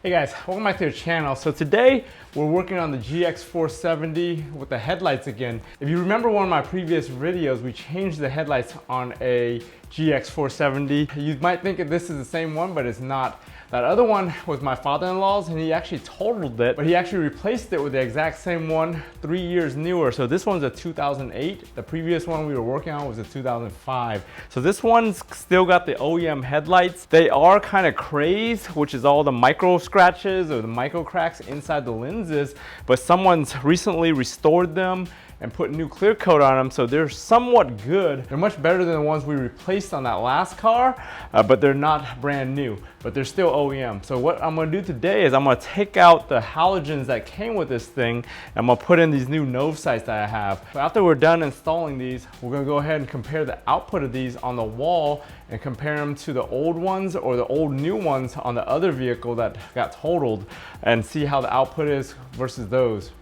Hey guys, welcome back to the channel. So today we're working on the GX470 with the headlights again. If you remember one of my previous videos, we changed the headlights on a GX470. You might think that this is the same one, but it's not. That other one was my father-in-law's and he actually totaled it, but he actually replaced it with the exact same one 3 years newer. So this one's a 2008. The previous one we were working on was a 2005. So this one's still got the OEM headlights. They are kind of crazed, which is all the micro scratches or the micro cracks inside the lenses, but someone's recently restored them and put new clear coat on them, so they're somewhat good. They're much better than the ones we replaced on that last car, but they're not brand new, but they're still OEM. So what I'm gonna do today is I'm gonna take out the halogens that came with this thing, and I'm gonna put in these new Novsights that I have. So after we're done installing these, we're gonna go ahead and compare the output of these on the wall and compare them to the old ones or the old new ones on the other vehicle that got totaled and see how the output is versus those.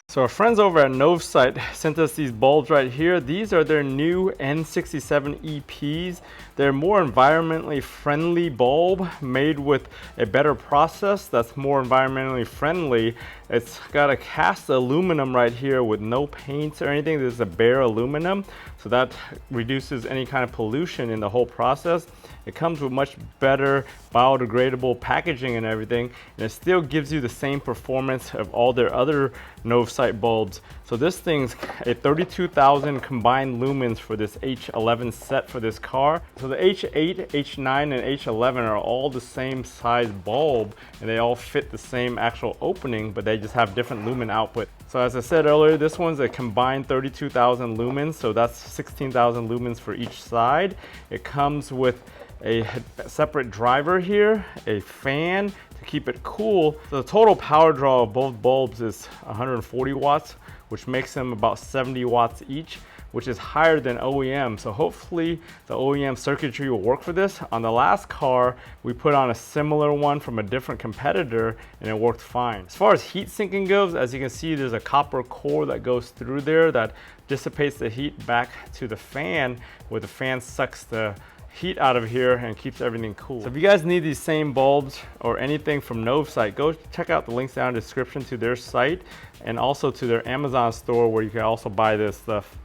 So our friends over at Novsight sent us these bulbs right here. These are their new N67 EPs. They're more environmentally friendly bulb made with a better process that's more environmentally friendly. It's got a cast aluminum right here with no paints or anything. This is a bare aluminum, so that reduces any kind of pollution in the whole process. It comes with much better biodegradable packaging and everything, and it still gives you the same performance of all their other Novsight bulbs. So this thing's a 32,000 combined lumens for this H11 set for this car. So the H8, H9, and H11 are all the same size bulb, and they all fit the same actual opening, but they just have different lumen output. So as I said earlier, this one's a combined 32,000 lumens, so that's 16,000 lumens for each side. It comes with a separate driver here, a fan to keep it cool. So the total power draw of both bulbs is 140 watts, which makes them about 70 watts each, which is higher than OEM. So hopefully the OEM circuitry will work for this. On the last car, we put on a similar one from a different competitor and it worked fine. As far as heat sinking goes, as you can see, there's a copper core that goes through there that dissipates the heat back to the fan, where the fan sucks the heat out of here and keeps everything cool. So if you guys need these same bulbs or anything from Novsight, go check out the links down in the description to their site and also to their Amazon store where you can also buy this stuff.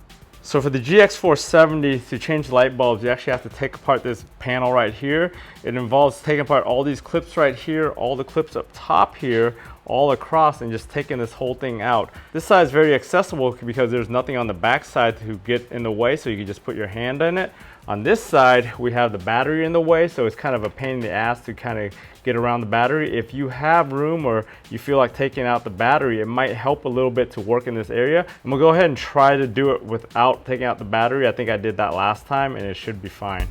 So for the GX470, to change light bulbs, you actually have to take apart this panel right here. It involves taking apart all these clips right here, all the clips up top here, all across, and just taking this whole thing out. This side is very accessible because there's nothing on the back side to get in the way, so you can just put your hand in it. On this side, we have the battery in the way, so it's kind of a pain in the ass to kind of get around the battery. If you have room or you feel like taking out the battery, it might help a little bit to work in this area. I'm gonna go ahead and try to do it without taking out the battery. I think I did that last time and it should be fine.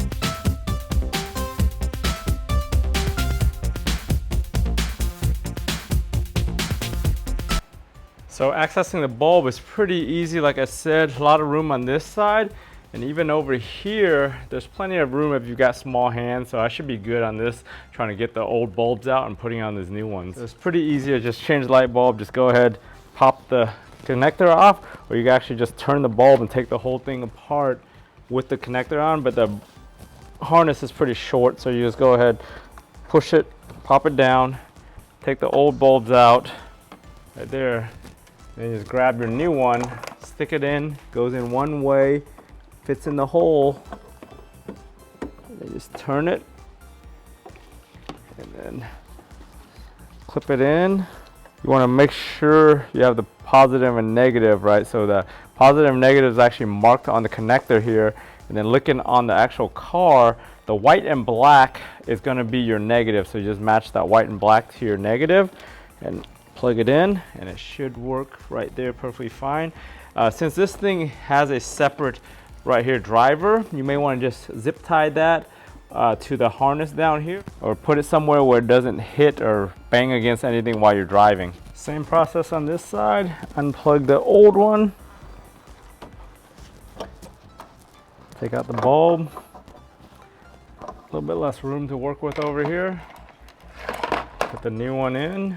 So accessing the bulb is pretty easy. Like I said, a lot of room on this side. And even over here, there's plenty of room if you've got small hands, so I should be good on this, trying to get the old bulbs out and putting on these new ones. So it's pretty easy to just change the light bulb, just go ahead, pop the connector off, or you can actually just turn the bulb and take the whole thing apart with the connector on, but the harness is pretty short, so you just go ahead, push it, pop it down, take the old bulbs out, right there, then you just grab your new one, stick it in, goes in one way, fits in the hole, and then just turn it and then clip it in. You want to make sure you have the positive and negative, right? So the positive and negative is actually marked on the connector here, and then looking on the actual car, the white and black is going to be your negative, so you just match that white and black to your negative and plug it in, and it should work right there perfectly fine. Since this thing has a separate right here driver, you may want to just zip tie that to the harness down here, or put it somewhere where it doesn't hit or bang against anything while you're driving. Same process on this side. Unplug the old one, take out the bulb, a little bit less room to work with over here, put the new one in.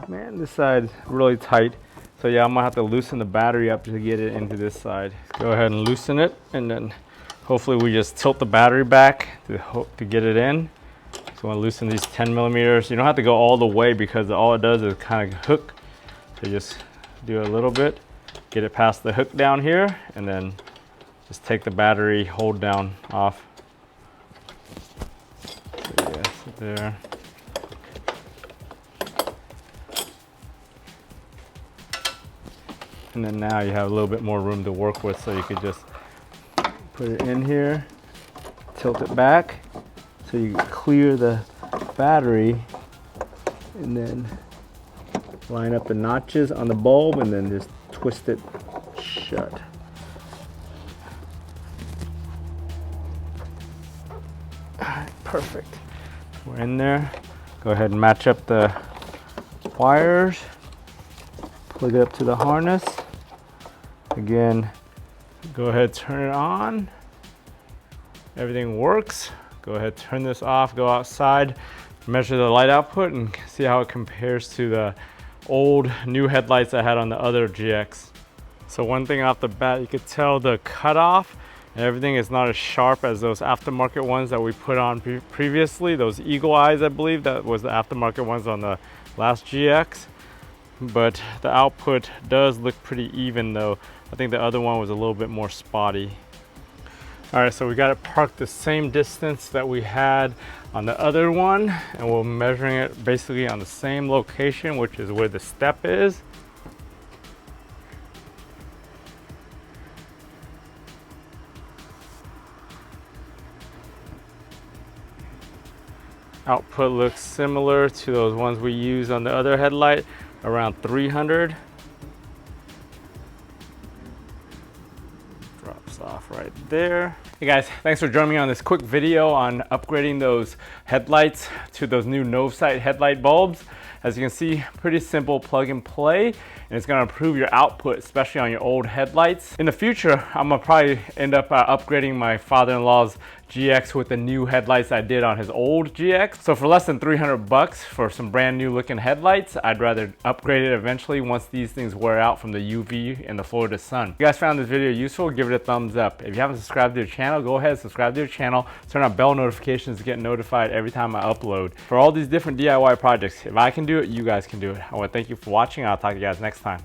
Man, this side's really tight. So yeah, I'm gonna have to loosen the battery up to get it into this side. Go ahead and loosen it, and then hopefully we just tilt the battery back to get it in. So I want to loosen these 10 millimeters. You don't have to go all the way because all it does is kind of hook. So just do a little bit, get it past the hook down here, and then just take the battery hold down off. So yes, there. And then now you have a little bit more room to work with, so you could just put it in here, tilt it back, so you clear the battery, and then line up the notches on the bulb, and then just twist it shut. Alright, perfect. We're in there. Go ahead and match up the wires. Plug it up to the harness. Again, go ahead, turn it on. Everything works. Go ahead, turn this off, go outside, measure the light output, and see how it compares to the old new headlights I had on the other GX. So one thing off the bat, you could tell the cutoff and everything is not as sharp as those aftermarket ones that we put on previously. Those Eagle Eyes, I believe, that was the aftermarket ones on the last GX. But the output does look pretty even though. I think the other one was a little bit more spotty. All right, so we got it parked the same distance that we had on the other one, and we're measuring it basically on the same location, which is where the step is. Output looks similar to those ones we used on the other headlight, around 300. Drops off right there. Hey guys, thanks for joining me on this quick video on upgrading those headlights to those new Novsight headlight bulbs. As you can see, pretty simple plug and play, and it's gonna improve your output, especially on your old headlights. In the future, I'm gonna probably end up upgrading my father-in-law's GX with the new headlights I did on his old GX. So for less than 300 bucks for some brand new looking headlights, I'd rather upgrade it eventually once these things wear out from the UV and the Florida sun. If you guys found this video useful, give it a thumbs up. If you haven't subscribed to the channel, go ahead and subscribe to the channel. Turn on bell notifications to get notified every time I upload. For all these different DIY projects, if I can do it, you guys can do it. I want to thank you for watching. I'll talk to you guys next time.